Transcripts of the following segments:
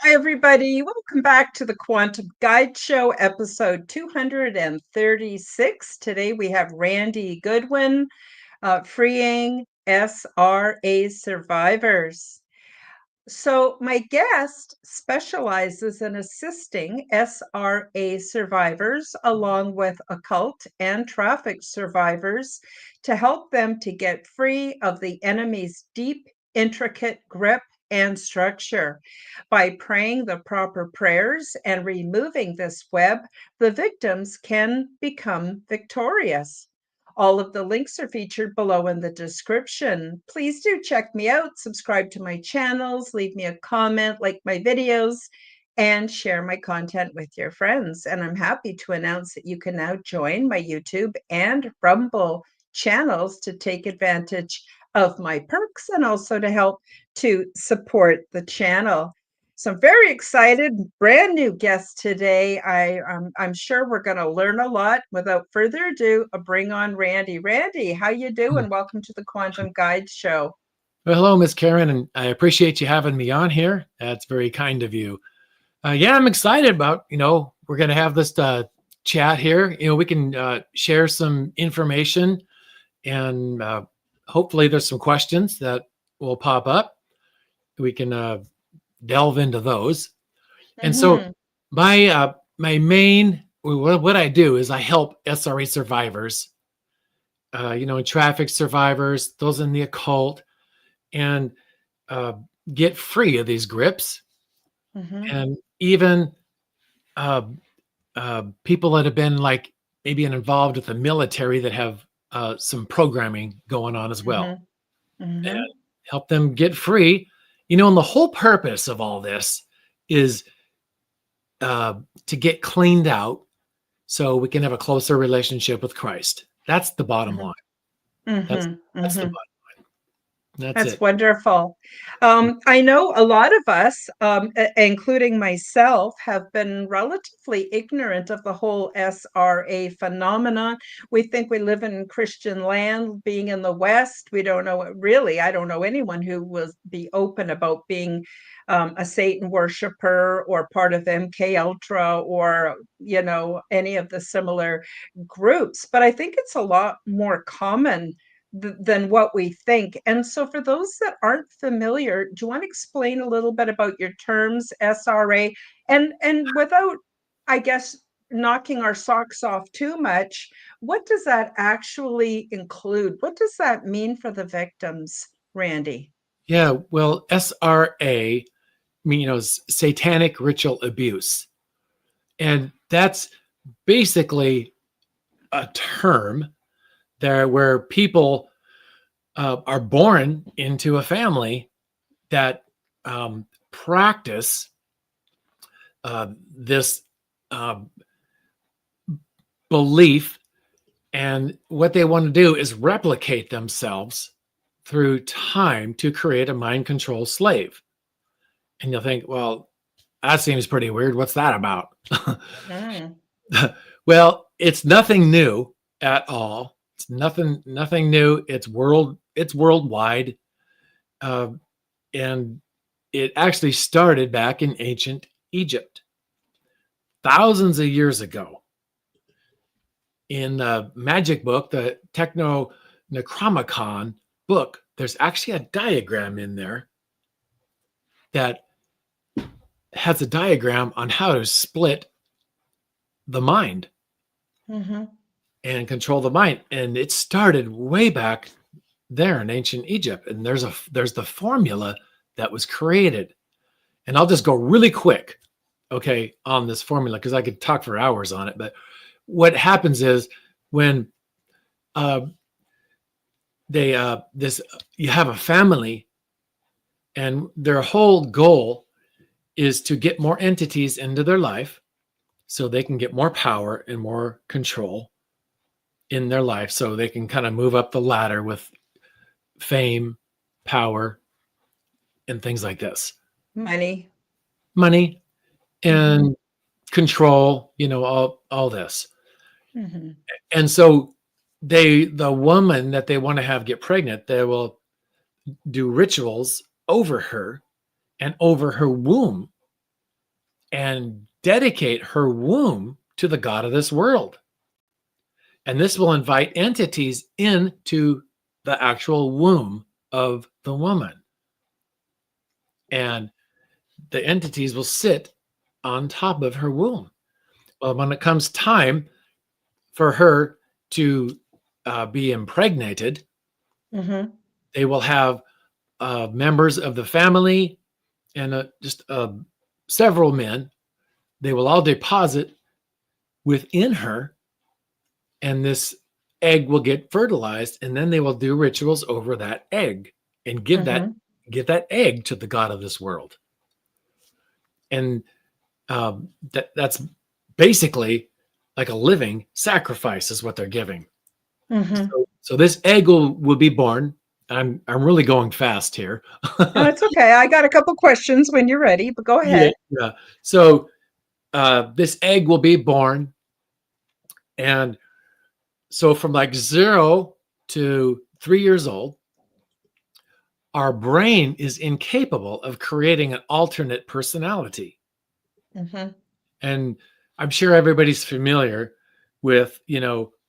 Hi, everybody. Welcome back to the Quantum Guide Show, episode 236. Today we have Randy Goodwin, freeing SRA survivors. So, my guest specializes in assisting SRA survivors along with occult and traffic survivors to help them to get free of the enemy's deep, intricate grip and structure. By praying the proper prayers and removing this web, the victims can become victorious. All of the links are featured below in the description. Please do check me out, subscribe to my channels, leave me a comment, like my videos, and share my content with your friends. And I'm happy to announce that you can now join my YouTube and Rumble channels to take advantage of my perks and also to help to support the channel. So I'm very excited, brand new guest today. I'm sure we're going to learn a lot. Without further ado, I'll bring on Randy. Randy, how you doing? Welcome to the Quantum Guide Show. Well, hello, Miss Karen, and I appreciate you having me on here. That's very kind of you. Yeah, I'm excited about, we're going to have this chat here. We can share some information and hopefully there's some questions that will pop up. We can delve into those. And so my main, what I do is I help SRA survivors, traffic survivors, those in the occult, and get free of these grips. And even people that have been like maybe involved with the military that have some programming going on as well, and help them get free. And the whole purpose of all this is to get cleaned out so we can have a closer relationship with Christ. That's the bottom line. That's the bottom line. That's it. wonderful. I know a lot of us, including myself, have been relatively ignorant of the whole SRA phenomenon. We think we live in Christian land, being in the West. We don't know, really, I don't know anyone who will be open about being a Satan worshiper or part of MK Ultra or, any of the similar groups. But I think it's a lot more common than what we think. And so for those that aren't familiar, do you want to explain a little bit about your terms, SRA, and without, I guess, knocking our socks off too much, what does that actually include? What does that mean for the victims, Randy? Yeah, well, SRA means satanic ritual abuse. And that's basically a term there where people are born into a family that practice this belief, and what they want to do is replicate themselves through time to create a mind control slave. And you'll think, well, that seems pretty weird. What's that about? Well, it's nothing new at all. It's nothing new. It's worldwide. And it actually started back in ancient Egypt, thousands of years ago. In the magic book, the Techno Necronomicon book, there's actually a diagram in there that has a diagram on how to split the mind and control the mind. And it started way back there in ancient Egypt. And there's the formula that was created. And I'll just go really quick, okay, on this formula, because I could talk for hours on it. But what happens is when you have a family, and their whole goal is to get more entities into their life so they can get more power and more control in their life, so they can kind of move up the ladder with fame, power, and things like this. Money, and control, all this. And so the woman that they want to have get pregnant, they will do rituals over her and over her womb and dedicate her womb to the God of this world. And this will invite entities into the actual womb of the woman. And the entities will sit on top of her womb. Well, when it comes time for her to be impregnated, Mm-hmm. they will have members of the family and just several men. They will all deposit within her, and this egg will get fertilized, and then they will do rituals over that egg and give Mm-hmm. that egg to the God of this world. And that's basically like a living sacrifice is what they're giving. Mm-hmm. So this egg will be born. I'm really going fast here. No, it's okay. I got a couple questions when you're ready, but go Yeah, ahead. yeah. So this egg will be born, and so from like 0 to 3 years old, our brain is incapable of creating an alternate personality. Mm-hmm. And I'm sure everybody's familiar with,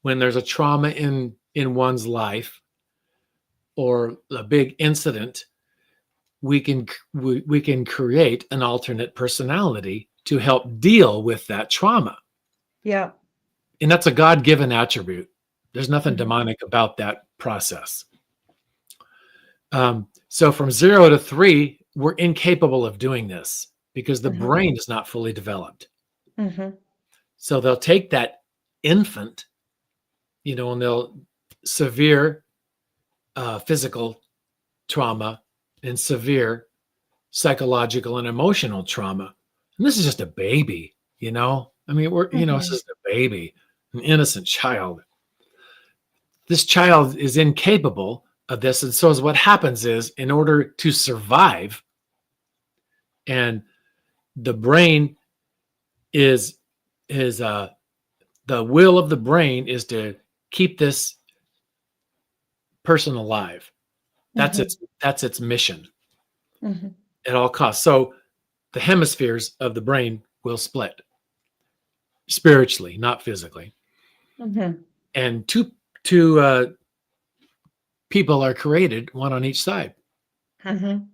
when there's a trauma in one's life or a big incident, we can create an alternate personality to help deal with that trauma. Yeah. And that's a God-given attribute. There's nothing Mm-hmm. demonic about that process. So from 0 to 3, we're incapable of doing this because the Mm-hmm. brain is not fully developed. Mm-hmm. So they'll take that infant, and they'll severe physical trauma and severe psychological and emotional trauma. And this is just a baby, I mean, this Mm-hmm. is a baby, an innocent child. This child is incapable of this. And so what happens is, in order to survive, and the brain is the will of the brain is to keep this person alive. That's Mm-hmm. its mission Mm-hmm. at all costs. So the hemispheres of the brain will split spiritually, not physically. Mm-hmm. And two people are created, one on each side. Mm-hmm.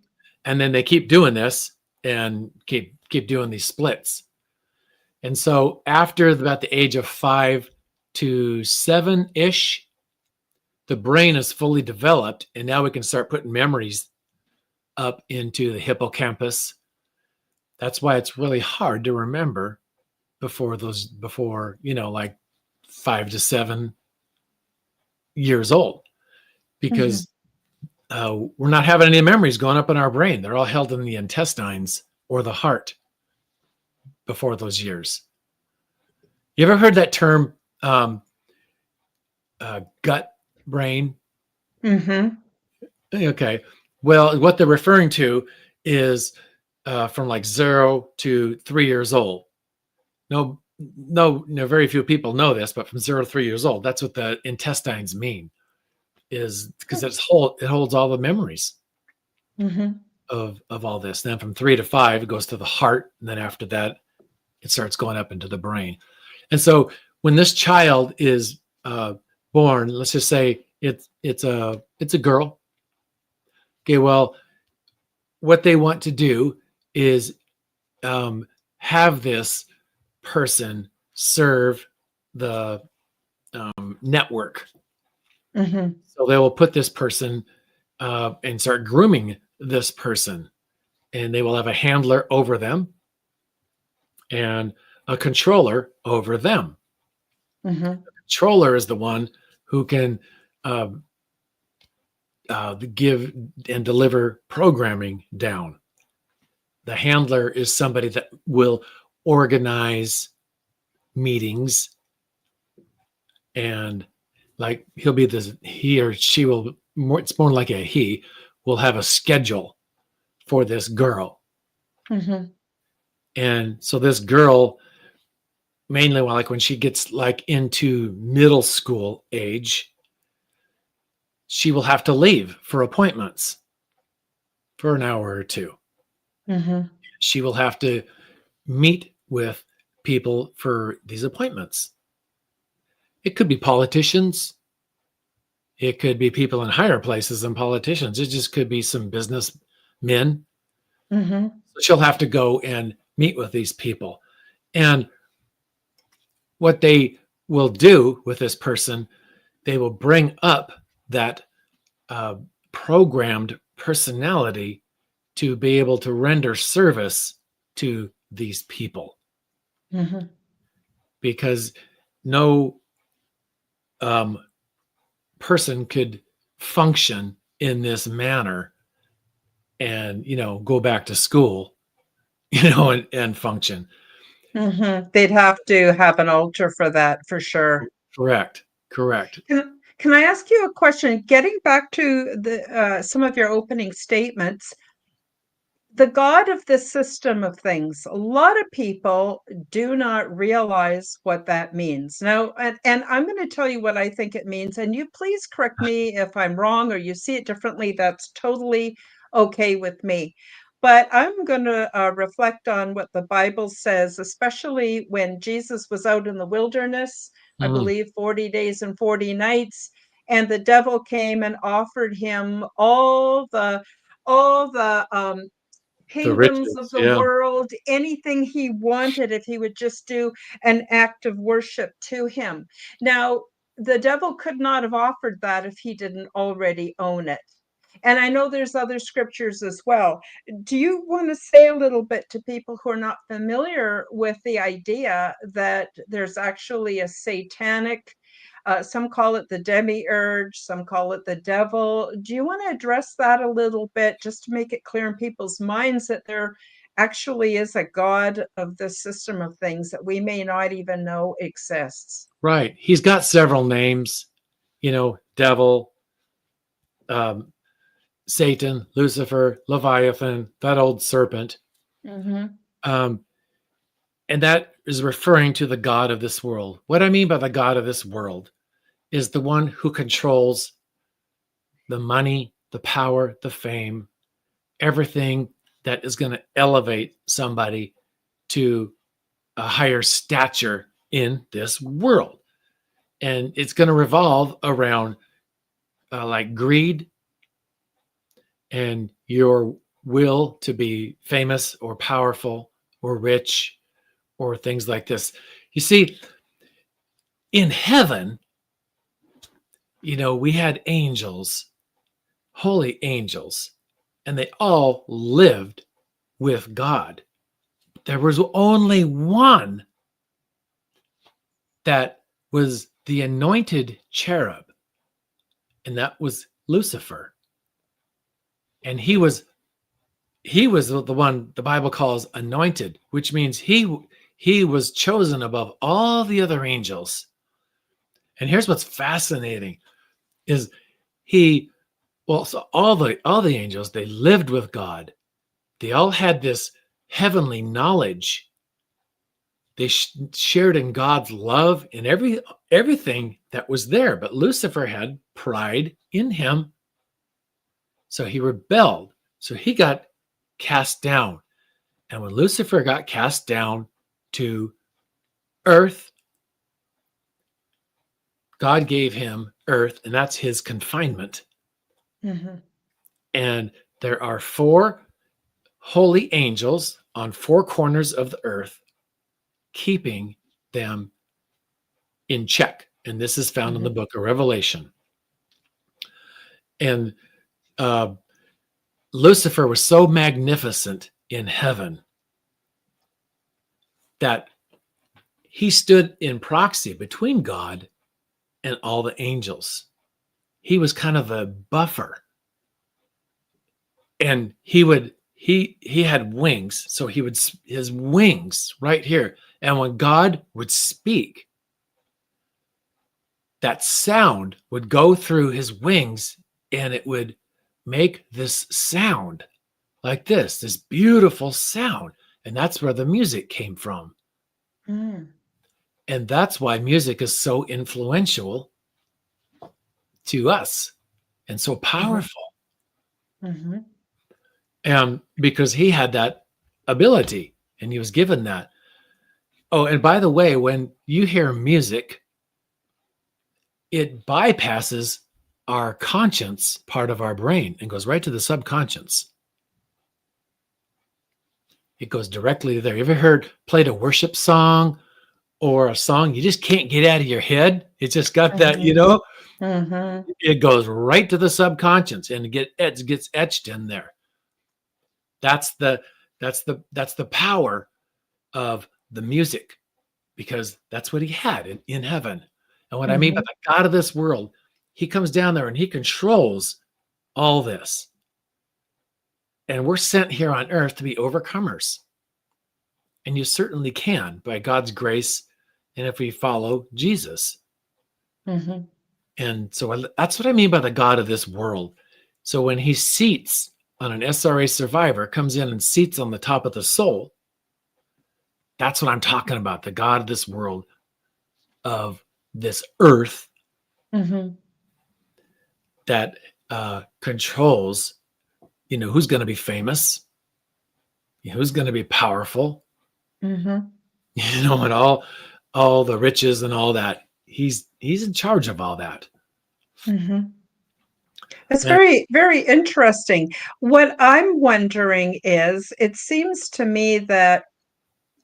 And then they keep doing this and keep doing these splits. And so after about the age of 5 to 7-ish, the brain is fully developed, and now we can start putting memories up into the hippocampus. That's why it's really hard to remember before like 5 to 7 years old, Mm-hmm. because we're not having any memories going up in our brain. They're all held in the intestines or the heart before those years. You ever heard that term, gut brain? Mm-hmm. Okay. Well, what they're referring to is from like 0 to 3 years old. No, very few people know this, but from 0 to 3 years old, that's what the intestines mean, is because it holds all the memories Mm-hmm. of all this. Then from 3 to 5, it goes to the heart, and then after that, it starts going up into the brain. And so when this child is born, let's just say it's a girl. Okay, well, what they want to do is have this person serve the network. Mm-hmm. So they will put this person and start grooming this person, and they will have a handler over them and a controller over them. Mm-hmm. Controller is the one who can uh, give and deliver programming down. The handler is somebody that will organize meetings, and like he or she will more, it's more like a he will have a schedule for this girl. Mm-hmm. And so this girl, mainly like when she gets like into middle school age, she will have to leave for appointments for an hour or two. Mm-hmm. She will have to meet with people for these appointments. It could be politicians. It could be people in higher places than politicians. It just could be some businessmen. Mm-hmm. So she'll have to go and meet with these people. And what they will do with this person, they will bring up that programmed personality to be able to render service to these people. Mm-hmm. Because no person could function in this manner and go back to school and function. Mm-hmm. They'd have to have an altar for that, for sure. Correct. Can I ask you a question? Getting back to the some of your opening statements, the God of the system of things, a lot of people do not realize what that means. Now, and I'm going to tell you what I think it means, and you please correct me if I'm wrong or you see it differently. That's totally okay with me. But I'm going to reflect on what the Bible says, especially when Jesus was out in the wilderness, I Mm, believe 40 days and 40 nights, and the devil came and offered him all the the kingdoms of riches. the Yeah. world, anything he wanted, if he would just do an act of worship to him. Now, the devil could not have offered that if he didn't already own it. And I know there's other scriptures as well. Do you want to say a little bit to people who are not familiar with the idea that there's actually a satanic, some call it the demiurge, some call it the devil. Do you want to address that a little bit just to make it clear in people's minds that there actually is a God of the system of things that we may not even know exists? Right. He's got several names, devil, um, Satan, Lucifer, Leviathan, that old serpent. Mm-hmm. Um, and that is referring to the God of this world. What I mean by the God of this world is the one who controls the money, the power, the fame, everything that is going to elevate somebody to a higher stature in this world. And it's going to revolve around like greed and your will to be famous or powerful or rich or things like this. You see, in heaven, we had angels, holy angels, and they all lived with God. There was only one that was the anointed cherub, and that was Lucifer. And he was the one the Bible calls anointed, which means he was chosen above all the other angels. And here's what's fascinating is so all the angels, they lived with God. They all had this heavenly knowledge. They shared in God's love and everything that was there. But Lucifer had pride in him. So he rebelled. So he got cast down. And when Lucifer got cast down to earth, God gave him earth, and that's his confinement. Mm-hmm. And there are 4 holy angels on 4 corners of the earth, keeping them in check. And this is found in the Mm-hmm. book of Revelation. And Lucifer was so magnificent in heaven that he stood in proxy between God and all the angels. He was kind of a buffer. And he had wings, so his wings right here. And when God would speak, that sound would go through his wings and it would make this sound like this beautiful sound. And that's where the music came from. Mm. And that's why music is so influential to us and so Mm-hmm. powerful. Mm-hmm. And because he had that ability. and he was given that. Oh, and by the way, when you hear music, it bypasses our conscience part of our brain and goes right to the subconscious. It goes directly there. You ever played a worship song or a song you just can't get out of your head? It just got that, it goes right to the subconscious and it gets etched in there. That's the power of the music, because that's what he had in heaven. And what I mean by the God of this world, he comes down there and he controls all this. And we're sent here on earth to be overcomers. And you certainly can by God's grace, and if we follow Jesus. And so that's what I mean by the God of this world. So when he seats on an SRA survivor, comes in and seats on the top of the soul, that's what I'm talking about, the God of this world, of this earth, that controls, who's going to be famous, who's going to be powerful, and all the riches and all that. He's in charge of all that. It's very, very interesting. What I'm wondering is, it seems to me that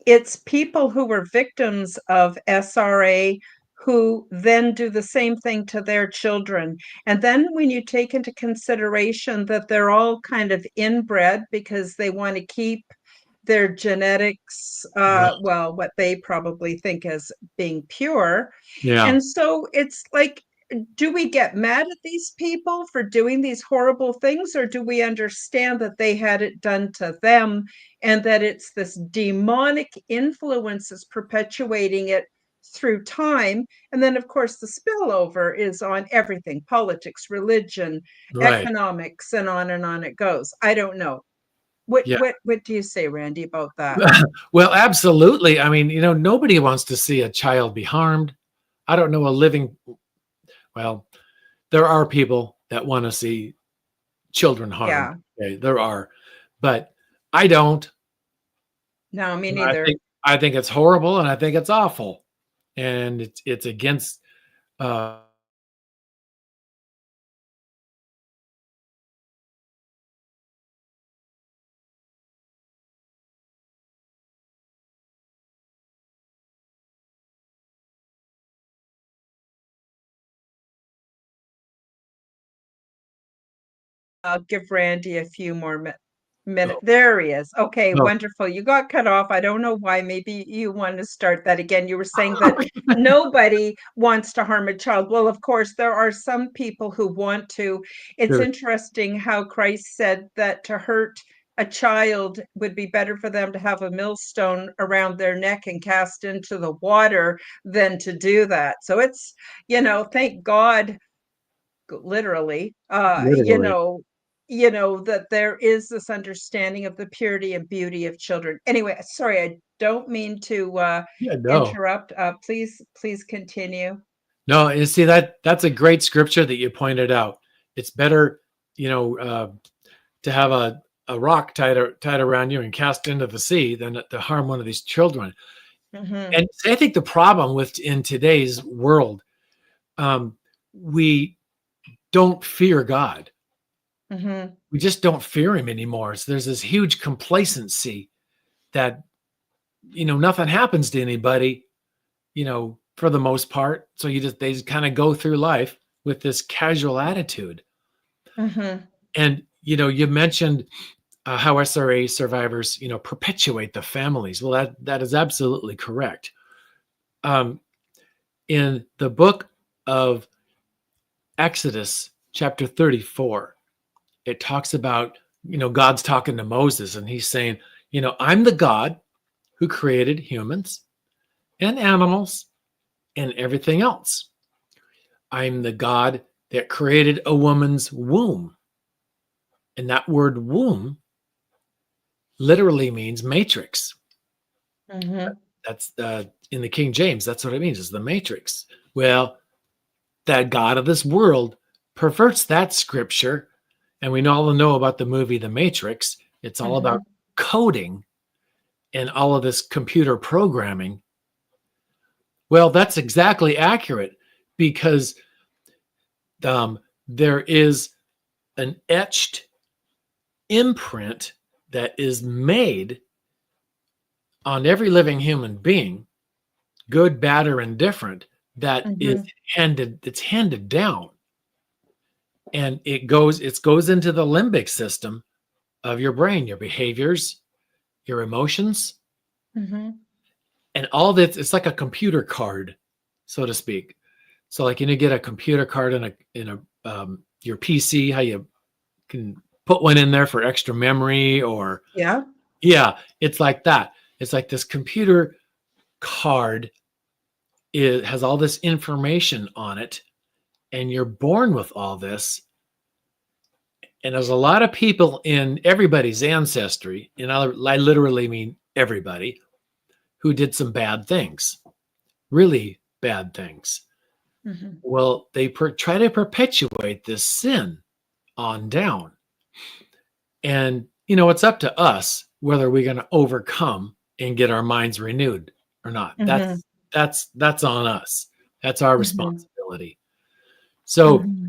it's people who were victims of SRA who then do the same thing to their children. And then when you take into consideration that they're all kind of inbred because they want to keep their genetics, well, what they probably think as being pure. Yeah. And so it's like, do we get mad at these people for doing these horrible things, or do we understand that they had it done to them and that it's this demonic influence that's perpetuating it through time? And then, of course, the spillover is on everything: politics, religion, economics, and on it goes. I don't know. What do you say, Randy, about that? Well, absolutely. I mean, nobody wants to see a child be harmed. I don't know a living. Well, there are people that want to see children harmed. Yeah. Okay, there are, but I don't. No, me neither. I think it's horrible, and I think it's awful, and it's against. I'll give Randy a few more minutes. There he is. Okay, wonderful. You got cut off. I don't know why. Maybe you want to start that again. You were saying that nobody wants to harm a child. Well, of course, there are some people who want to. It's interesting how Christ said that to hurt a child would be better for them to have a millstone around their neck and cast into the water than to do that. So it's, thank God, literally, that there is this understanding of the purity and beauty of children. Anyway, sorry, I don't mean to interrupt. Please continue. No, you see, that's a great scripture that you pointed out. It's better, to have a rock tied around you and cast into the sea than to harm one of these children. And I think the problem in today's world, we don't fear God. We just don't fear him anymore. So there's this huge complacency that, nothing happens to anybody, for the most part. So they just kind of go through life with this casual attitude. And, you mentioned how SRA survivors, perpetuate the families. Well, that is absolutely correct. In the book of Exodus, chapter 34, it talks about, God's talking to Moses, and he's saying, I'm the God who created humans and animals and everything else. I'm the God that created a woman's womb. And that word womb literally means matrix. That's in the King James, that's what it means, is the matrix. Well, that God of this world perverts that scripture. And we all know about the movie The Matrix. It's all about coding and all of this computer programming. Well, that's exactly accurate, because there is an etched imprint that is made on every living human being, good, bad, or indifferent, that is Mm-hmm. it's handed down, and it goes into the limbic system of your brain, your behaviors, your emotions, Mm-hmm. and all that. It's like a computer card, so to speak. So, like, you get a computer card in your PC, how you can put one in there for extra memory, or Yeah. yeah, it's like that. It's like this computer card. It has all this information on it, and you're born with all this. And there's a lot of people in everybody's ancestry, and I literally mean everybody, who did some bad things, really bad things. Mm-hmm. Well, they try to perpetuate this sin on down. And, it's up to us whether we're going to overcome and get our minds renewed or not. Mm-hmm. That's on us. That's our Mm-hmm. responsibility. So Mm-hmm.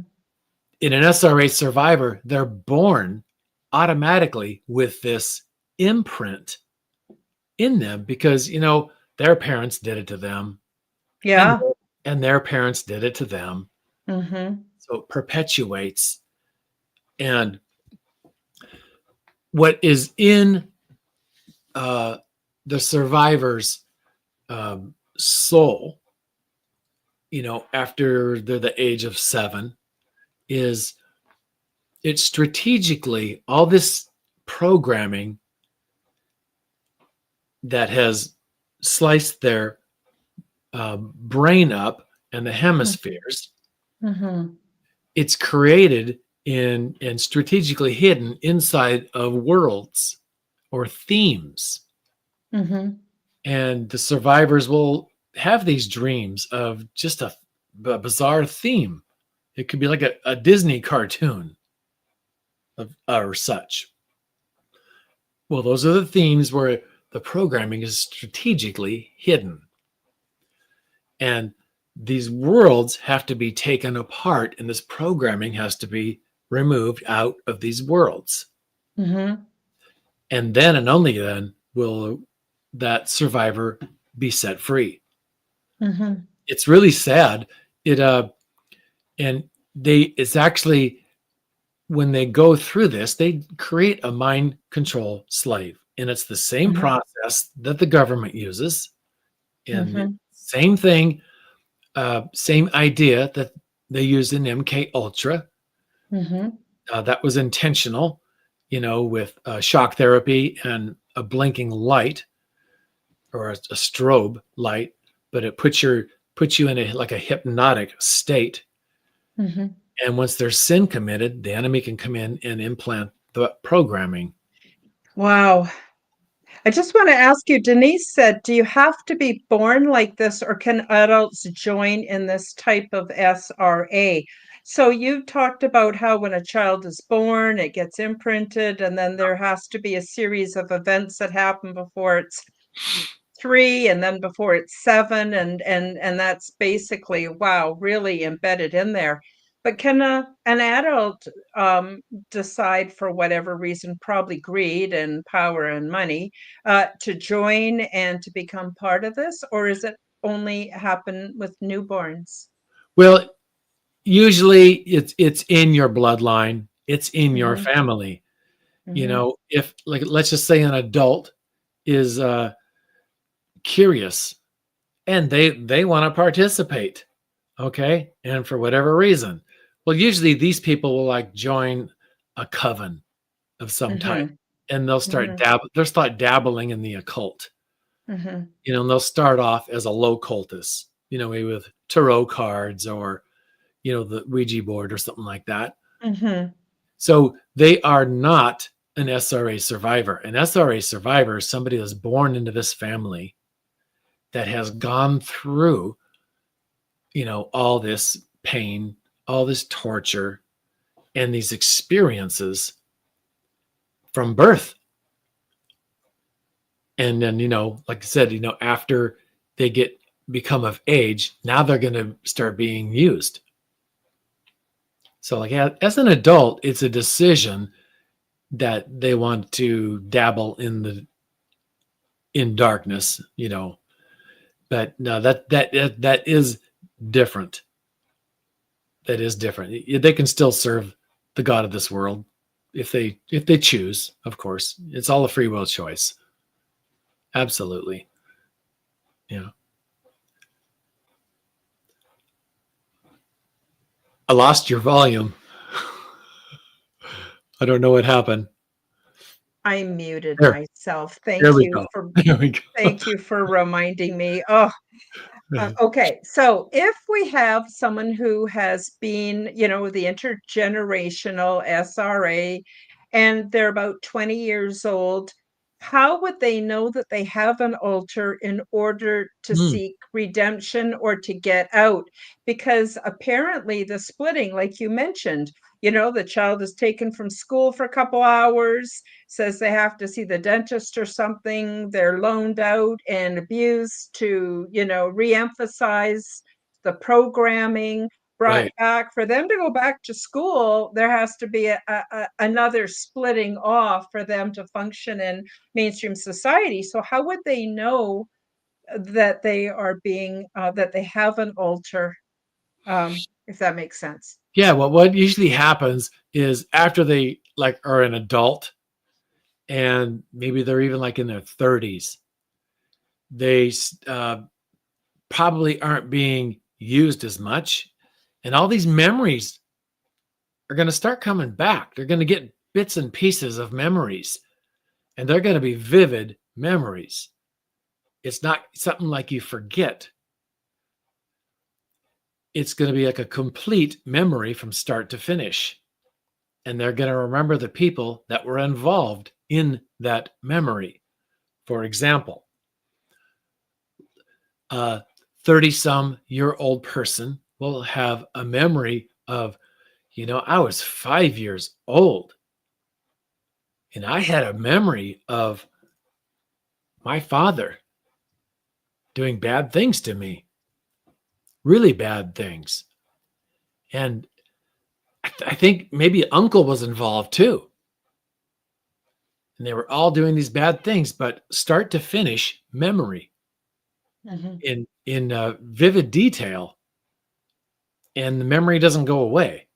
in an SRA survivor, they're born automatically with this imprint in them, because, their parents did it to them, and Yeah. and their parents did it to them. Mm-hmm. So it perpetuates. And what is in uh, the survivor's soul, after they're the age of 7, is it's strategically all this programming that has sliced their brain up and the hemispheres. Mm-hmm. It's created in and strategically hidden inside of worlds or themes. Mm-hmm. And the survivors will have these dreams of just a bizarre theme. It could be like a Disney cartoon or such. Well, those are the themes where the programming is strategically hidden. And these worlds have to be taken apart, and this programming has to be removed out of these worlds. Mm-hmm. And then and only then will that survivor be set free. Mm-hmm. It's really sad. It and it's actually, when they go through this, they create a mind control slave. And it's the same Mm-hmm. process that the government uses, and Mm-hmm. same thing, same idea that they used in MK Ultra. Mm-hmm. That was intentional, with shock therapy and a blinking light, or a strobe light, but it puts you in a hypnotic state. Mm-hmm. And once there's sin committed, the enemy can come in and implant the programming. Wow. I just want to ask you, Denise said, do you have to be born like this, or can adults join in this type of SRA? So you talked about how when a child is born, it gets imprinted, and then there has to be a series of events that happen before it's 3 and then before it's 7, and that's basically, wow, really embedded in there. But can an adult decide, for whatever reason, probably greed and power and money, to join and to become part of this, or is it only happen with newborns? Well, usually it's in your bloodline, it's in your Mm-hmm. family. Mm-hmm. If, like, let's just say an adult is curious, and they want to participate, okay, and for whatever reason, well, usually these people will, like, join a coven of some type, Mm-hmm. and they'll start dabbling in the occult. Mm-hmm. And they'll start off as a low cultist, maybe with tarot cards, or the Ouija board or something like that. Mm-hmm. So they are not an SRA survivor. An SRA survivor is somebody that's born into this family that has gone through, all this pain, all this torture, and these experiences from birth. And then, like I said, after they become of age, now they're going to start being used. So like as an adult, it's a decision that they want to dabble in darkness, but no, that is different. That is different. They can still serve the God of this world if they choose, of course. It's all a free will choice. Absolutely. Yeah. I lost your volume. I don't know what happened. I muted There, myself. there we go. There we go. Thank you for reminding me. Oh, okay, so if we have someone who has been, the intergenerational SRA, and they're about 20 years old, how would they know that they have an altar in order to Mm, seek redemption or to get out? Because apparently the splitting, like you mentioned, the child is taken from school for a couple hours, says they have to see the dentist or something. They're loaned out and abused to, reemphasize the programming, brought right. back. For them to go back to school, there has to be another splitting off for them to function in mainstream society. So how would they know that they are being, that they have an altar, if that makes sense? Yeah. Well, what usually happens is after they like are an adult and maybe they're even like in their 30s, they probably aren't being used as much. And all these memories are going to start coming back. They're going to get bits and pieces of memories, and they're going to be vivid memories. It's not something like you forget. It's going to be like a complete memory from start to finish. And they're going to remember the people that were involved in that memory. For example, a 30-some-year-old person will have a memory of, I was 5 years old and I had a memory of my father doing bad things to me, really bad things. And I think maybe uncle was involved too. And they were all doing these bad things, but start to finish memory Mhm. in vivid detail, and the memory doesn't go away.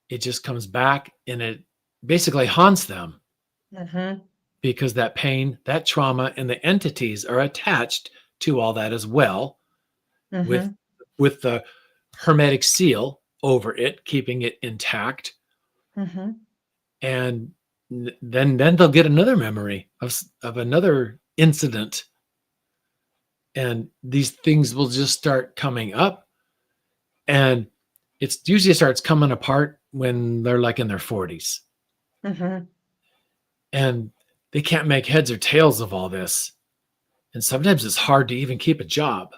It just comes back, and it basically haunts them Mhm. because that pain, that trauma, and the entities are attached to all that as well, with Mhm. with the hermetic seal over it, keeping it intact. Mhm. And then they'll get another memory of another incident, and these things will just start coming up, and it's usually starts coming apart when they're like in their 40s, Mhm. and they can't make heads or tails of all this, and sometimes it's hard to even keep a job,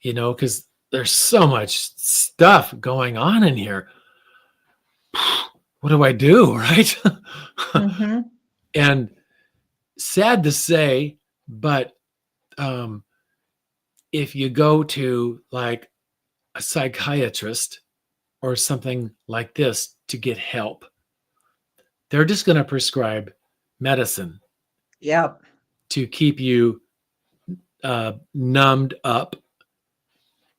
because there's so much stuff going on in here. What do I do, right? Mhm. And sad to say, but um, if you go to like a psychiatrist or something like this to get help, they're just going to prescribe medicine Yep. to keep you numbed up,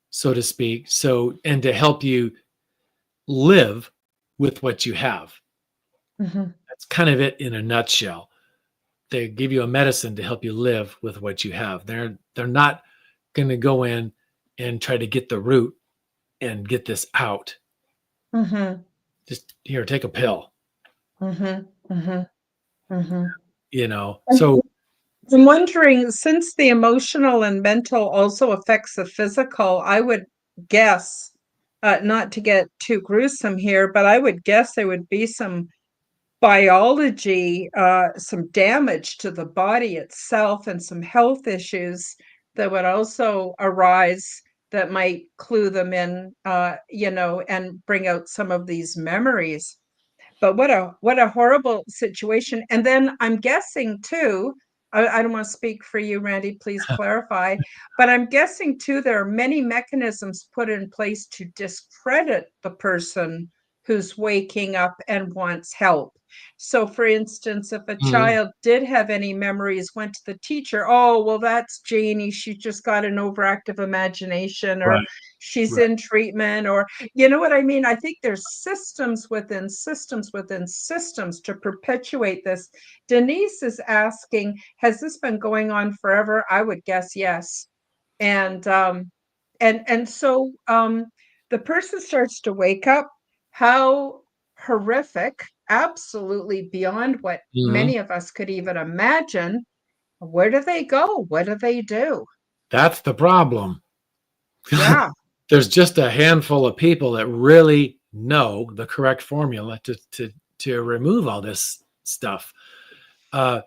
so to speak. So, and to help you live with what you have. Mhm. That's kind of it in a nutshell. They give you a medicine to help you live with what you have. They're not going to go in and try to get the root and get this out. Mhm. Just here, take a pill. Mhm. Mhm. Mhm. So I'm wondering, since the emotional and mental also affects the physical, I would guess, not to get too gruesome here, but I would guess there would be some biology, some damage to the body itself and some health issues that would also arise that might clue them in, and bring out some of these memories. But what a horrible situation. And then I'm guessing too, I don't want to speak for you, Randy, please clarify. But I'm guessing too, there are many mechanisms put in place to discredit the person who's waking up and wants help. So for instance, if a Mhm. child did have any memories, went to the teacher, oh, well, that's Janie. She just got an overactive imagination, or Right, she's right. in treatment, or you know what I mean? I think there's systems within systems within systems to perpetuate this. Denise is asking, has this been going on forever? I would guess yes. And so the person starts to wake up. How horrific, absolutely beyond what Mhm. many of us could even imagine. Where do they go? What do they do? That's the problem. Yeah. There's just a handful of people that really know the correct formula to remove all this stuff. Uh,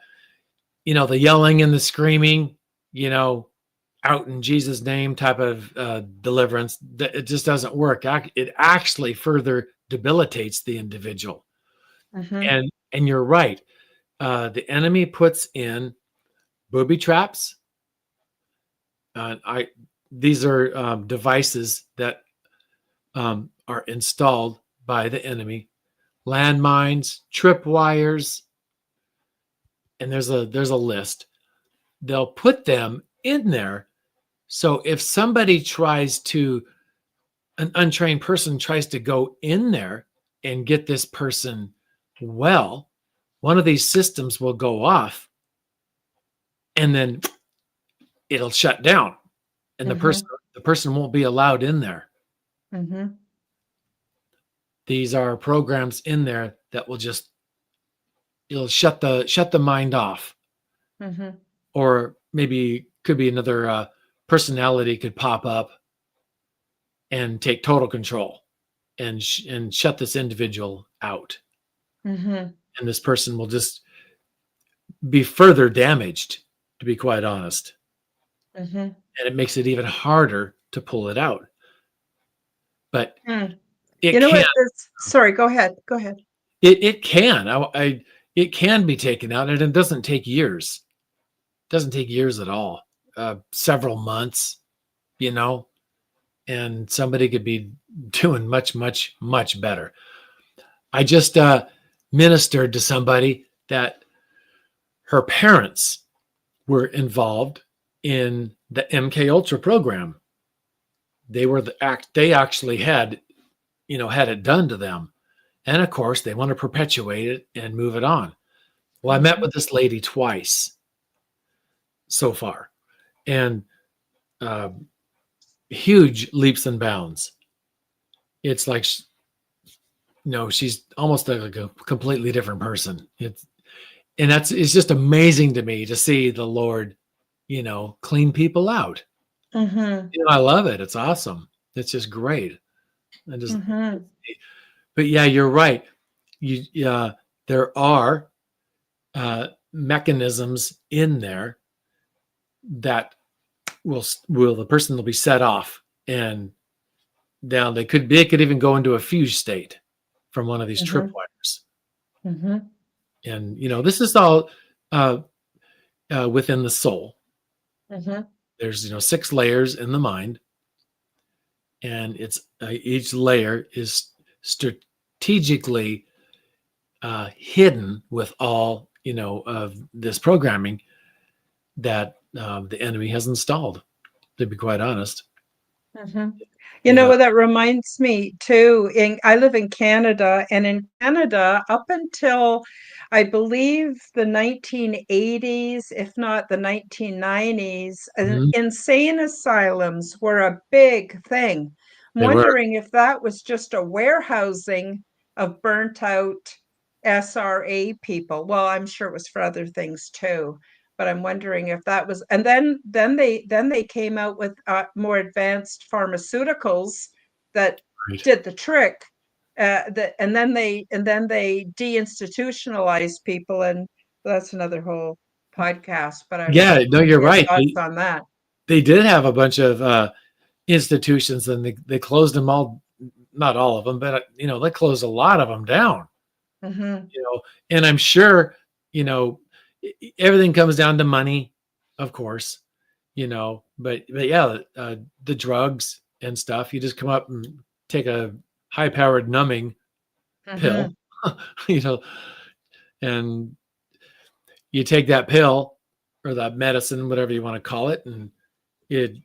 the yelling and the screaming, you know, out in Jesus' name type of deliverance, it just doesn't work. It actually further debilitates the individual. Mm-hmm. And you're right. The enemy puts in booby traps. I These are devices that are installed by the enemy, landmines, tripwires, and there's a list. They'll put them in there. So if an untrained person tries to go in there and get this person well, one of these systems will go off and then it'll shut down and the person Mm-hmm. the person won't be allowed in there. Mm-hmm. These are programs in there that will just it'll shut the mind off, Mm-hmm. or maybe could be another personality could pop up and take total control and shut this individual out, Mm-hmm. and this person will just be further damaged, to be quite honest, Mm-hmm. and it makes it even harder to pull it out. But Mm. it You know can what this, sorry, go ahead. Go ahead. it can it can be taken out, and it doesn't take years. It doesn't take years at all. Several months, you know, and somebody could be doing much, much, much better. I just ministered to somebody that her parents were involved in the MK Ultra program. They actually had it done to them, and of course they want to perpetuate it and move it on. Well, I met Mm-hmm. with this lady twice so far, and uh, huge leaps and bounds. It's like she's almost like a completely different person. It's just amazing to me to see the Lord, clean people out. Mm-hmm. I love it. It's awesome. It's just great. I just, Mm-hmm. but yeah, you're right. There are mechanisms in there that will the person will be set off, and down they could even go into a fuse state from one of these Mm-hmm. tripwires. Mm-hmm. And this is all uh, within the soul. Mm-hmm. There's 6 layers in the mind, and it's each layer is strategically hidden with all of this programming that the enemy has installed. To be quite honest, Mm-hmm. You you know know. what that reminds me too, I live in Canada, and in Canada, up until I believe the 1980s, if not the 1990s, Mhm. insane asylums were a big thing. I'm They were. wondering if that was just a warehousing of burnt out SRA people. Well, I'm sure it was for other things too, but I'm wondering if that was, and then they came out with more advanced pharmaceuticals that Right. did the trick. And then they deinstitutionalized people, and that's another whole podcast. But I Yeah, no, want you're your right. thoughts on that. They did have a bunch of institutions, and they closed them all. Not all of them, but they closed a lot of them down. Mm-hmm. you know and I'm sure you know everything comes down to money, of course, but yeah, the drugs and stuff, you just come up and take a high powered numbing pill, Mhm. you know, and you take that pill or that medicine, whatever you want to call it, and it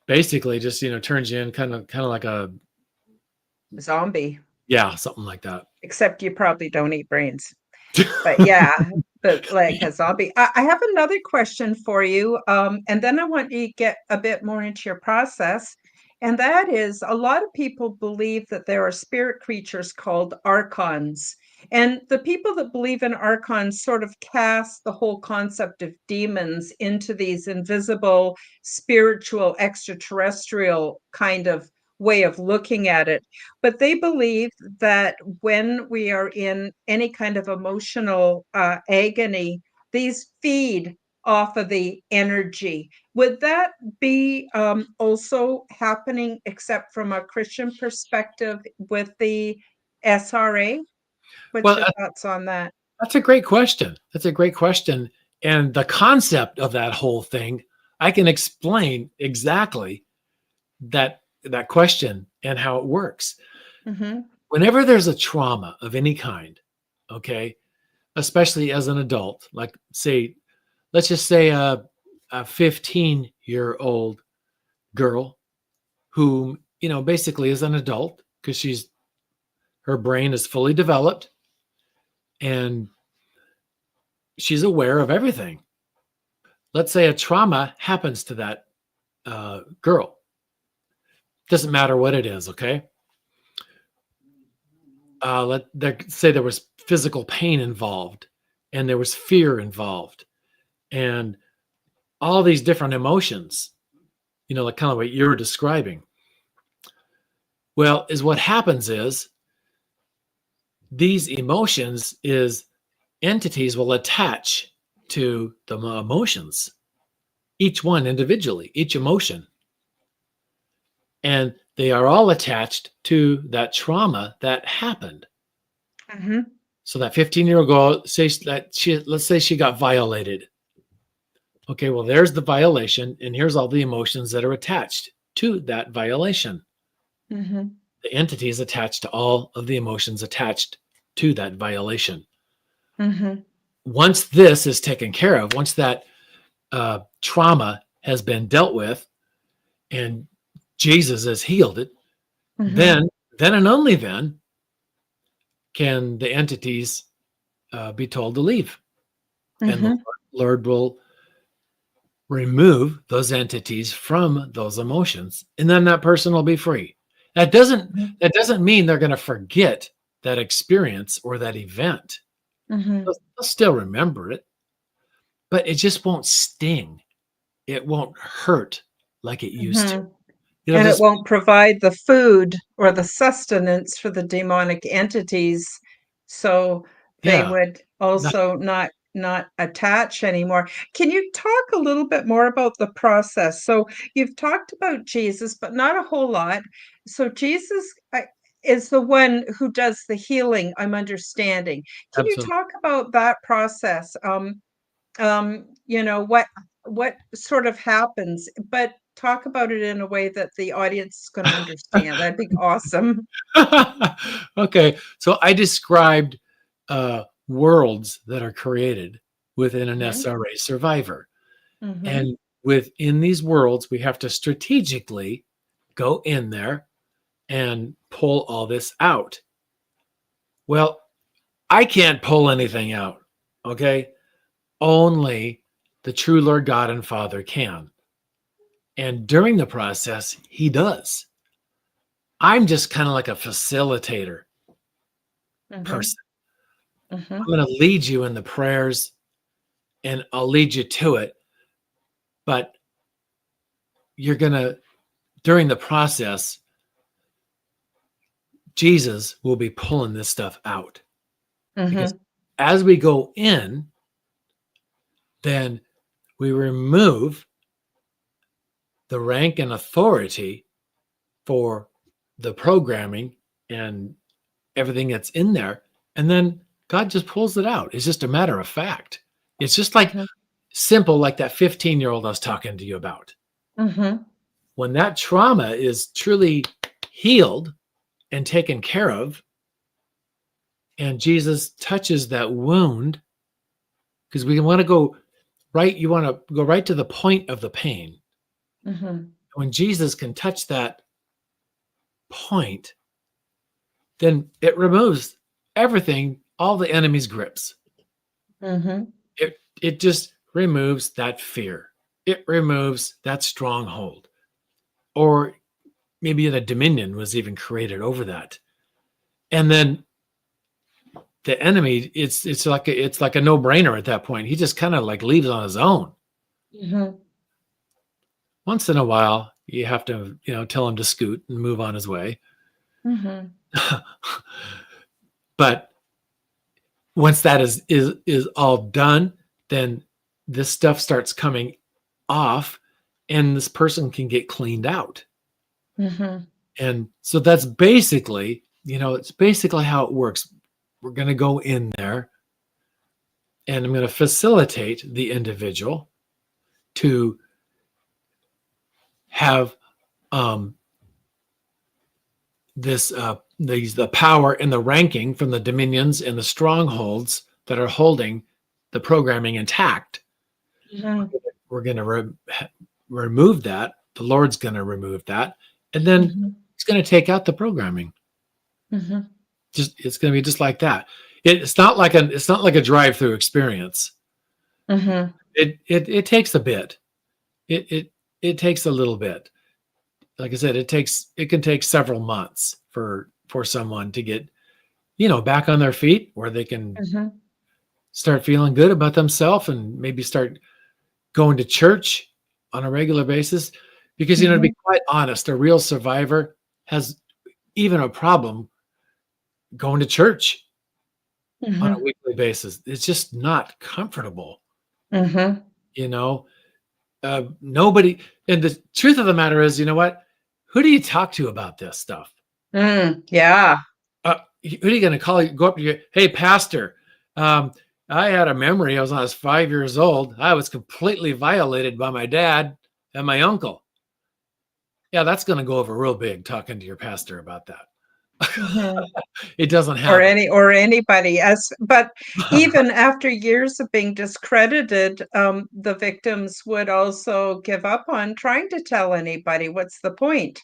basically just, turns you in kind of like a, Zombie, yeah, something like that. except you probably don't eat brains. But yeah, but like a zombie. I have another question for you, and then I want you to get a bit more into your process. And that is, a lot of people believe that there are spirit creatures called archons. And the people that believe in archons sort of cast the whole concept of demons into these invisible, spiritual, extraterrestrial kind of way of looking at it. But they believe that when we are in any kind of emotional agony, these feed off of the energy. Would that be also happening, except from a Christian perspective, with the SRA? What's Well, your thoughts on that? that's a great question. That's a great question. And the concept of that whole thing, I can explain exactly that question and how it works. Mm-hmm. Whenever there's a trauma of any kind, okay, especially as an adult, like say, let's just say a 15-year-old girl who, basically is an adult because her brain is fully developed and she's aware of everything. Let's say a trauma happens to that girl. Doesn't matter what it is, okay? Let's say there was physical pain involved, and there was fear involved, and all these different emotions. Like kind of what you're describing. Well, is what happens is these emotions is entities will attach to the emotions, each one individually, each emotion, and they are all attached to that trauma that happened. Mm-hmm. So that 15-year-old girl, let's say she got violated. Okay, well, there's the violation, and here's all the emotions that are attached to that violation. Mm-hmm. The entity is attached to all of the emotions attached to that violation. Mm-hmm. Once this is taken care of, once that trauma has been dealt with, and Jesus has healed it, Mm-hmm. then and only then can the entities be told to leave, and the Mm-hmm. Lord will remove those entities from those emotions, and then that person will be free. That doesn't mean they're going to forget that experience or that event. Mm-hmm. They'll still remember it, but it just won't sting. It won't hurt like it used to. Mm-hmm. It'll And it just, won't provide the food or the sustenance for the demonic entities, so they yeah. would Not, also not attach anymore. Can you talk a little bit more about the process? So you've talked about Jesus, but not a whole lot. So Jesus is the one who does the healing, I'm understanding. Can you absolutely. talk about that process? What sort of happens, but talk about it in a way that the audience is going to understand. That'd be awesome. Okay, so I described worlds that are created within an Hmm. SRA survivor. Hmm. And within these worlds, we have to strategically go in there and pull all this out. Well, I can't pull anything out, okay? Only the true Lord God and Father can. And during the process, He does. I'm just kind of like a facilitator Hmm. person. Hmm. I'm going to lead you in the prayers and I'll lead you to it. But you're going to, during the process, Jesus will be pulling this stuff out. Because Hmm. as we go in, then we remove the rank and authority for the programming and everything that's in there. And then God just pulls it out. It's just a matter of fact. It's just like Mhm. simple, like that 15-year-old I was talking to you about. Mhm. When that trauma is truly healed and taken care of, and Jesus touches that wound, because we want to go right, you want to go right to the point of the pain. Mhm. When Jesus can touch that point, then it removes everything, all the enemy's grips. Mhm. It just removes that fear. It removes that stronghold. Or maybe the dominion was even created over that. And then the enemy, it's like a no-brainer at that point. He just kind of like leaves on his own. Mhm. Once in a while, you have to, tell him to scoot and move on his way. Mhm. But once that is all done, then this stuff starts coming off, and this person can get cleaned out. Mhm. And so that's basically, it's basically how it works. We're going to go in there, and I'm going to facilitate the individual to have um, the power and the ranking from the dominions and the strongholds that are holding the programming intact. Mhm. We're going to remove that. The Lord's going to remove that, and then Mhm. He's going to take out the programming. Mhm. Just it's going to be just like that. It's not like a drive-through experience. Mhm. It takes a bit. It takes a little bit. Like I said, it can take several months for someone to get back on their feet, where they can Mhm. start feeling good about themselves and maybe start going to church on a regular basis. Because to be Mhm. quite honest, a real survivor has even a problem going to church on a Mhm. weekly basis. It's just not comfortable, Mhm. you know. Nobody, and the truth of the matter is, you know what? Who do you talk to about this stuff? Yeah. Who are you going to call? Go up to you, hey, pastor. Um, I had a memory. When I was 5 years old, I was completely violated by my dad and my uncle. Yeah, that's going to go over real big talking to your pastor about that. Mhm. It doesn't Or happen. anybody as but even after years of being discredited, the victims would also give up on trying to tell anybody. What's the point,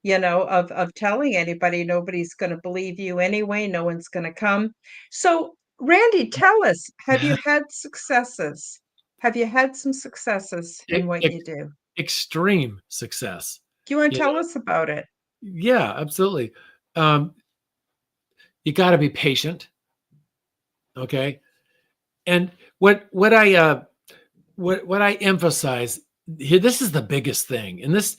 of telling anybody? Nobody's gonna believe you anyway, no one's gonna come. So, Randy, tell us, have you had successes? Have you had some successes in what you do? Extreme success. Do you wanna You tell know, us about it? yeah, absolutely. Um, you got to be patient, okay? And what I emphasize here, this is the biggest thing, and this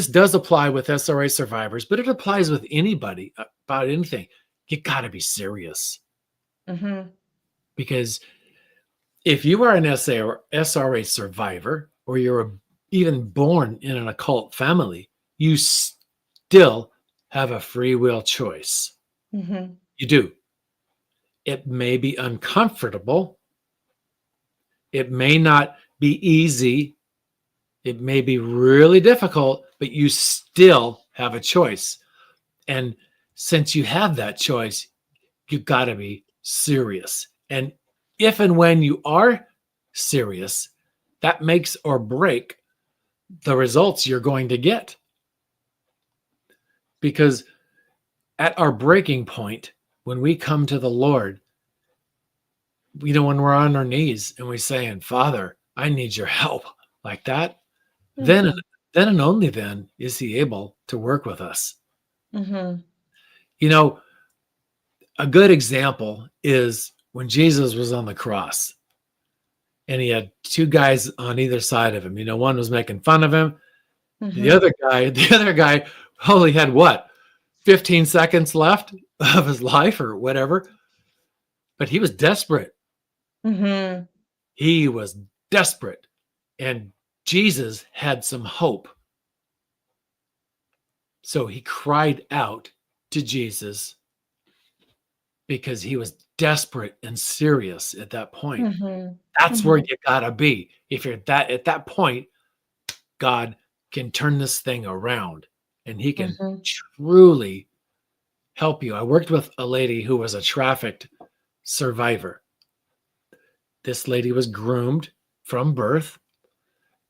does apply with SRA survivors, but it applies with anybody about anything. You got to be serious, Mhm. because if you are an SRA survivor, or you're even born in an occult family, you still have a free will choice. Mhm. You do. It may be uncomfortable. It may not be easy. It may be really difficult, but you still have a choice. And since you have that choice, you got to be serious. And if and when you are serious, that makes or break the results you're going to get. Because at our breaking point, when we come to the Lord, when we're on our knees and we're saying, Father, I need your help, like that, then Mhm. then and only then is He able to work with us. Mhm. You know, a good example is when Jesus was on the cross, and He had two guys on either side of Him. One was making fun of Him. The Mhm. other guy, only had what, 15 seconds left of his life or whatever, but he was desperate. Mhm. He was desperate. And Jesus had some hope. So he cried out to Jesus because he was desperate and serious at that point. Mhm. That's where Mhm. you gotta be. If you're at that point, God can turn this thing around and he can Mhm. truly help you. I worked with a lady who was a trafficked survivor. This lady was groomed from birth,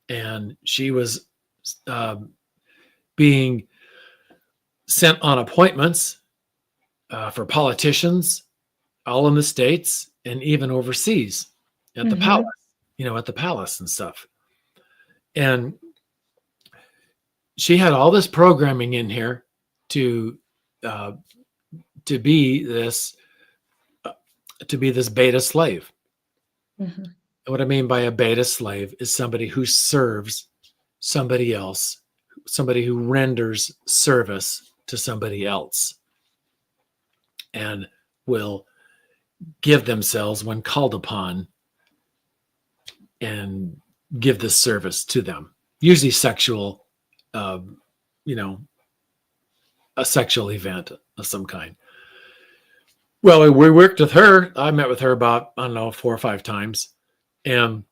and she was um, being sent on appointments for politicians all in the States and even overseas at the palace, Mhm. at the palace and stuff. And she had all this programming in here to uh, to be this uh, beta slave. Mhm. And what I mean by a beta slave is somebody who serves somebody else, somebody who renders service to somebody else, and will give themselves when called upon and give this service to them. Usually sexual, um, you know, a sexual event of some kind. Well, we worked with her. I met with her about, I don't know, 4 or 5 times, and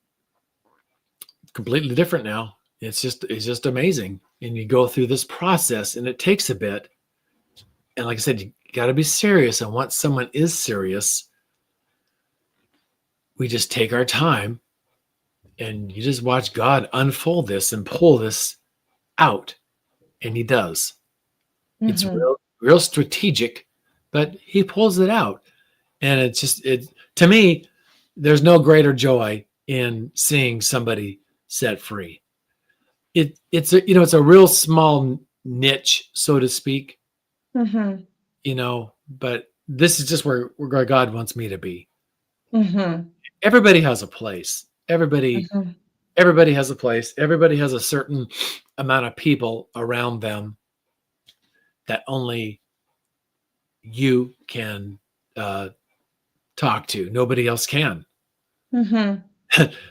completely different now. It's just amazing. And you go through this process and it takes a bit. And like I said, you got to be serious. And once someone is serious, we just take our time and you just watch God unfold this and pull this out. And he does. It's Mhm. real strategic, but he pulls it out. And to me, there's no greater joy in seeing somebody set free. It's a real small niche, so to speak, Mhm. but this is just where God wants me to be. Mhm. Everybody has a place. Mhm. Everybody has a place. Everybody has a certain amount of people around them that only you can talk to. Nobody else can. Mhm.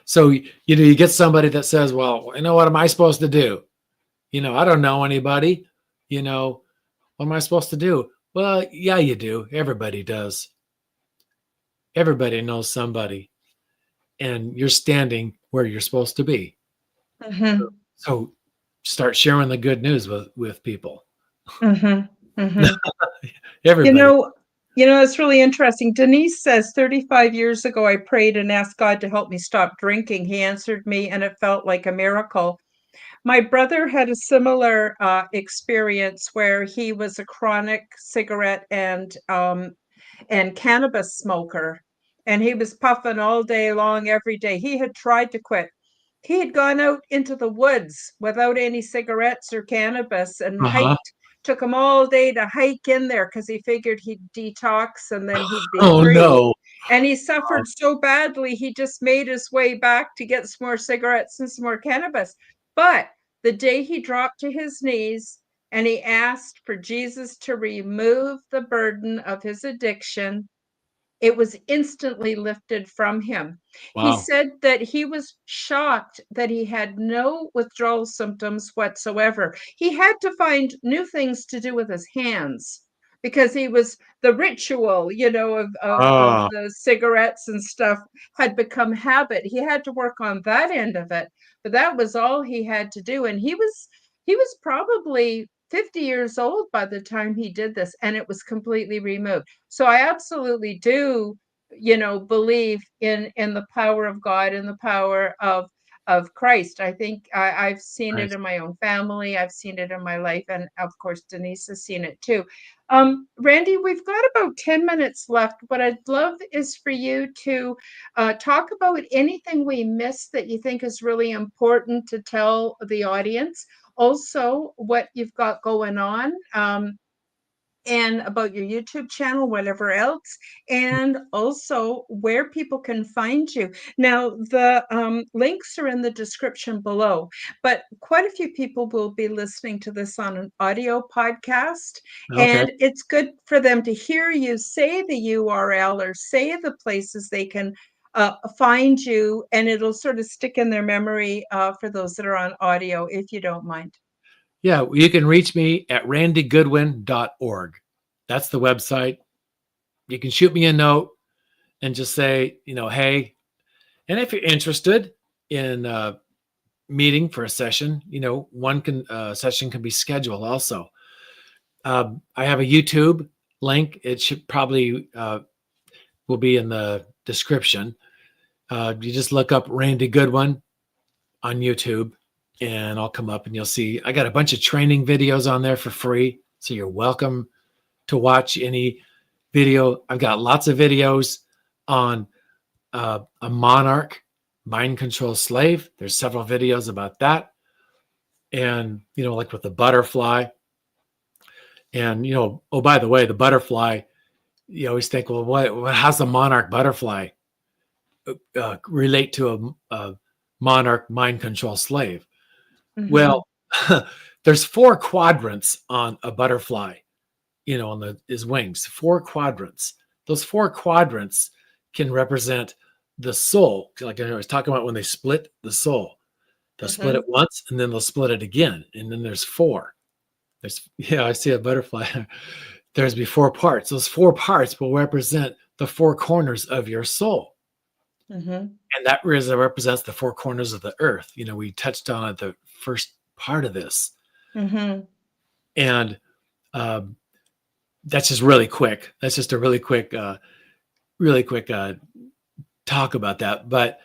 So you get somebody that says, "Well, what am I supposed to do? I don't know anybody. What am I supposed to do?" Well, yeah, you do. Everybody does. Everybody knows somebody, and you're standing where you're supposed to be. Mhm. So start sharing the good news with people. Mhm. Mhm. You Everybody. know, it's really interesting. Denise says 35 years ago, I prayed and asked God to help me stop drinking. He answered me, and it felt like a miracle. My brother had a similar experience where he was a chronic cigarette and cannabis smoker, and he was puffing all day long, every day. He had tried to quit. He had gone out into the woods without any cigarettes or cannabis and Uh-huh. hiked. Took him all day to hike in there because he figured he'd detox and then he'd be Oh free. no. And he suffered so badly, he just made his way back to get some more cigarettes and some more cannabis. But the day he dropped to his knees and he asked for Jesus to remove the burden of his addiction, it was instantly lifted from him. He Wow. said that he was shocked that he had no withdrawal symptoms whatsoever. He had to find new things to do with his hands because he was the ritual, of Ah, the cigarettes and stuff had become habit. He had to work on that end of it, but that was all he had to do. And he was probably 50 years old by the time he did this, and it was completely removed. So I absolutely do, believe in the power of God and the power of Christ. I think I've seen it nice. in my own family. I've seen it in my life, and of course Denise has seen it too. Randy, we've got about 10 minutes left. What I'd love is for you to talk about anything we missed that you think is really important to tell the audience. Also, what you've got going on, and about your YouTube channel, whatever else, and also where people can find you. Now, the links are in the description below, but quite a few people will be listening to this on an audio podcast, Okay. and it's good for them to hear you say the URL or say the places they can find you, and it'll sort of stick in their memory for those that are on audio, if you don't mind. Yeah, you can reach me at randygoodwin.org. That's the website. You can shoot me a note. and just say, hey, and if you're interested in meeting for a session, session can be scheduled also. I have a YouTube link. It should probably will be in the description. You just look up Randy Goodwin on YouTube and I'll come up and you'll see I got a bunch of training videos on there for free. So you're welcome to watch any video. I've got lots of videos on a monarch mind control slave. There's several videos about that. And, like with the butterfly. And, oh, by the way, the butterfly, you always think, well, how's the monarch butterfly relate to a monarch mind control slave? Mhm. Well, there's 4 quadrants on a butterfly, on his wings, 4 quadrants. Those 4 quadrants can represent the soul. Like I was talking about when they split the soul, they'll split it once and then they'll split it again. And then there's 4. I see a butterfly. There's be 4 parts. Those 4 parts will represent the 4 corners of your soul. And that represents the 4 corners of the earth. We touched on it the first part of this. And that's just really quick. That's just a really quick talk about that. But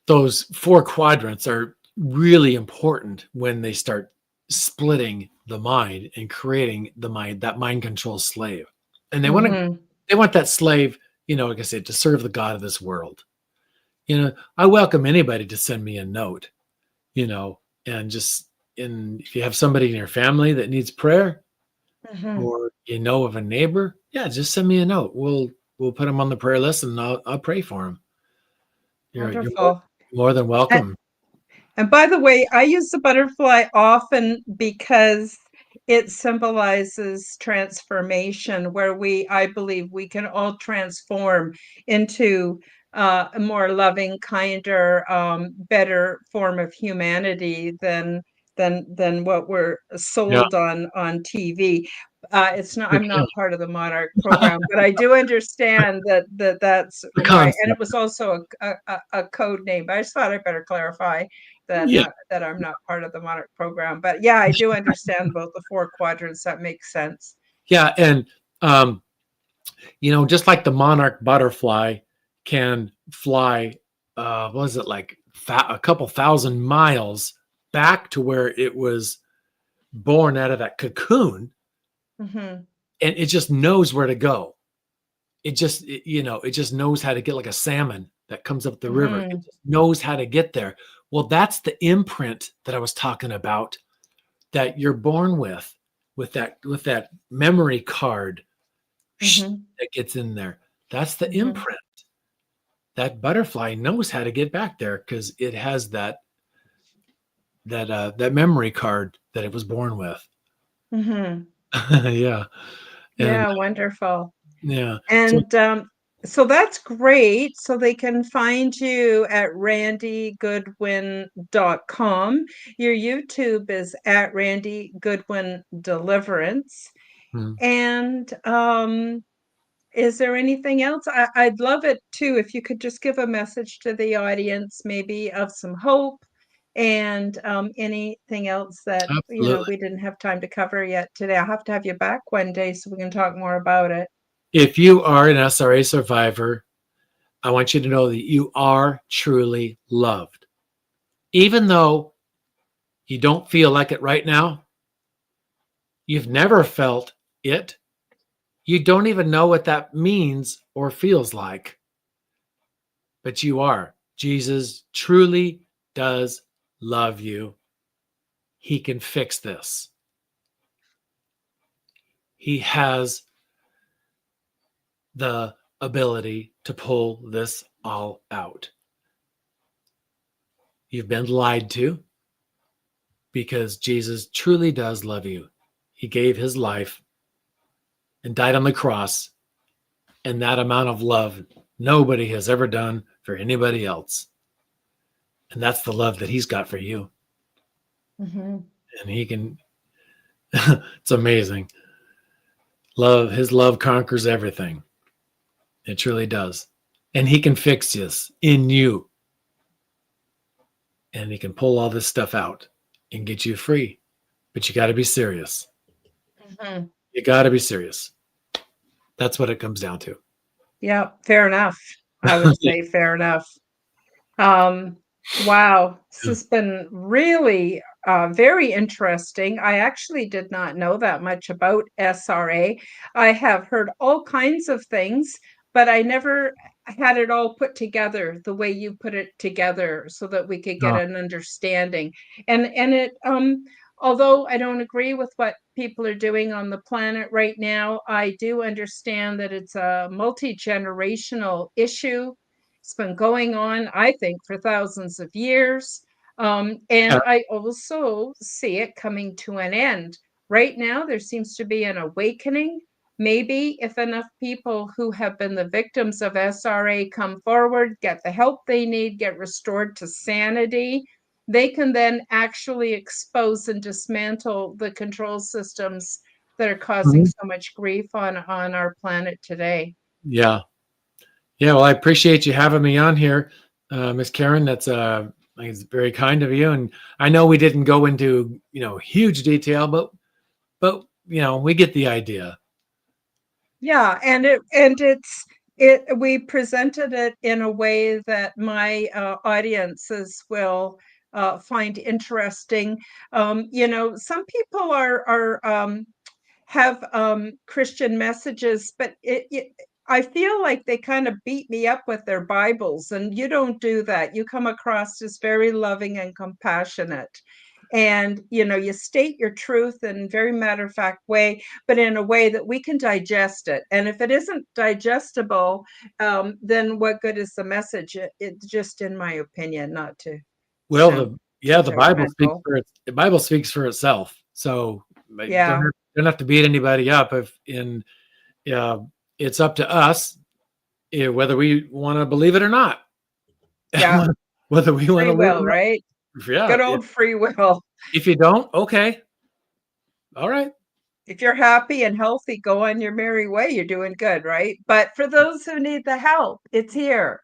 those 4 quadrants are really important when they start splitting the mind and creating the mind, that mind control slave. And they want that slave, like I said, to serve the God of this world. I welcome anybody to send me a note, and if you have somebody in your family that needs prayer, or of a neighbor, just send me a note. We'll put them on the prayer list and I'll pray for them. You're more than welcome. And by the way, I use the butterfly often because it symbolizes transformation, where I believe we can all transform into a more loving, kinder, better form of humanity than what we're sold on TV. I'm not part of the Monarch program, but I do understand that's why. And it was also a code name. But I just thought I'd better clarify that I'm not part of the Monarch program. But I do understand about the 4 quadrants. That makes sense. Yeah, and just like the monarch butterfly can fly, what was it, like a couple thousand miles back to where it was born out of that cocoon, and it just knows where to go. It just knows how to get, like a salmon that comes up the river. It just knows how to get there. Well, that's the imprint that I was talking about, that you're born with that memory card that gets in there. That's the imprint. That butterfly knows how to get back there because it has that memory card that it was born with. Yeah. And, wonderful. Yeah. And so that's great. So they can find you at randygoodwin.com. Your YouTube is at Randy Goodwin Deliverance. And is there anything else? I'd love it too if you could just give a message to the audience, maybe of some hope and anything else that we didn't have time to cover yet today. I'll have to have you back one day so we can talk more about it. If you are an SRA survivor, I want you to know that you are truly loved. Even though you don't feel like it right now, you've never felt it, you don't even know what that means or feels like, but you are. Jesus truly does love you. He can fix this. He has the ability to pull this all out. You've been lied to because Jesus truly does love you. He gave his life and died on the cross, and that amount of love nobody has ever done for anybody else. And that's the love that he's got for you. And he can, it's amazing. His love conquers everything. It truly does. And he can fix this in you. And he can pull all this stuff out and get you free. But you got to be serious. Mhm. You got to be serious. That's what it comes down to. Yeah, fair enough. I would say fair enough. Wow, this has been really very interesting. I actually did not know that much about SRA. I have heard all kinds of things, but I never had it all put together the way you put it together so that we could get Uh, an understanding. And it although I don't agree with what people are doing on the planet right now, I do understand that it's a multi-generational issue. It's been going on, I think, for thousands of years. And yeah. I also see it coming to an end. Right now, there seems to be an awakening. Maybe if enough people who have been the victims of SRA come forward, get the help they need, get restored to sanity, they can then actually expose and dismantle the control systems that are causing Mhm. so much grief on our planet today. Yeah. Yeah. Well, I appreciate you having me on here, Miss Karen. That's it's very kind of you. And I know we didn't go into, huge detail, but we get the idea. Yeah, and we presented it in a way that my audiences will find interesting. Some people are have Christian messages, but I feel like they kind of beat me up with their Bibles, and you don't do that. You come across as very loving and compassionate. And you state your truth in very matter-of-fact way, but in a way that we can digest it. And if it isn't digestible, then what good is the message? It's just, in my opinion, not to Well, sound too the Bible speaks judgmental. the Bible speaks for itself. So like, Yeah, don't have to beat anybody up uh, it's up to us, whether we want to believe it or not. yeah. Whether we want Free to believe it will, or not. right? Yeah. Good old free will. If you don't, okay. All right. If you're happy and healthy, go on your merry way. You're doing good, right? But for those who need the help, it's here.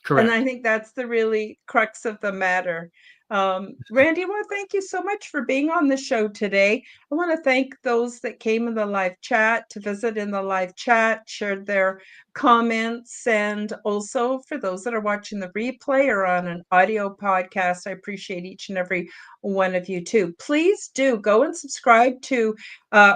And I Correct. think that's the really crux of the matter. Randy, I want to thank you so much for being on the show today. I want to thank those that came in the live chat, to visit in the live chat, shared their comments, and also for those that are watching the replay or on an audio podcast. I appreciate each and every one of you too. Please do go and subscribe to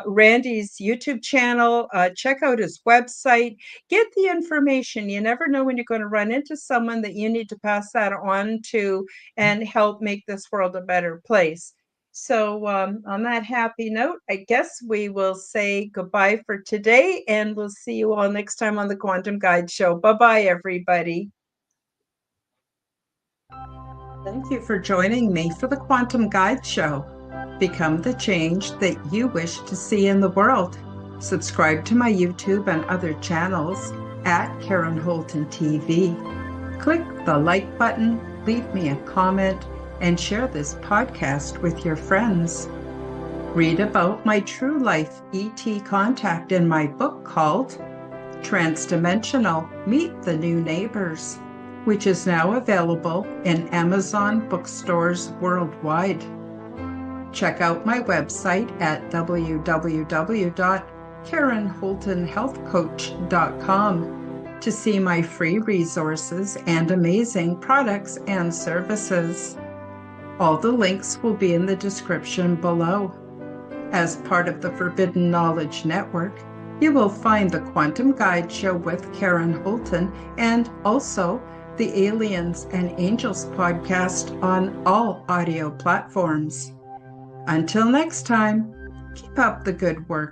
Randy's YouTube channel. Check out his website. Get the information. You never know when you're going to run into someone that you need to pass that on to and help make this world a better place. So, on that happy note, I guess we will say goodbye for today, and we'll see you all next time on the Quantum Guide Show. Bye bye, everybody. Thank you for joining me for the Quantum Guide Show. Become the change that you wish to see in the world. Subscribe to my YouTube and other channels at Karen Holton TV. Click the like button, leave me a comment, and share this podcast with your friends. Read about my true life ET contact in my book called Transdimensional: Meet the New Neighbors, which is now available in Amazon bookstores worldwide. Check out my website at www.KarenHoltonHealthCoach.com to see my free resources and amazing products and services. All the links will be in the description below. As part of the Forbidden Knowledge Network, you will find the Quantum Guide Show with Karen Holton and also the Aliens and Angels podcast on all audio platforms. Until next time, keep up the good work.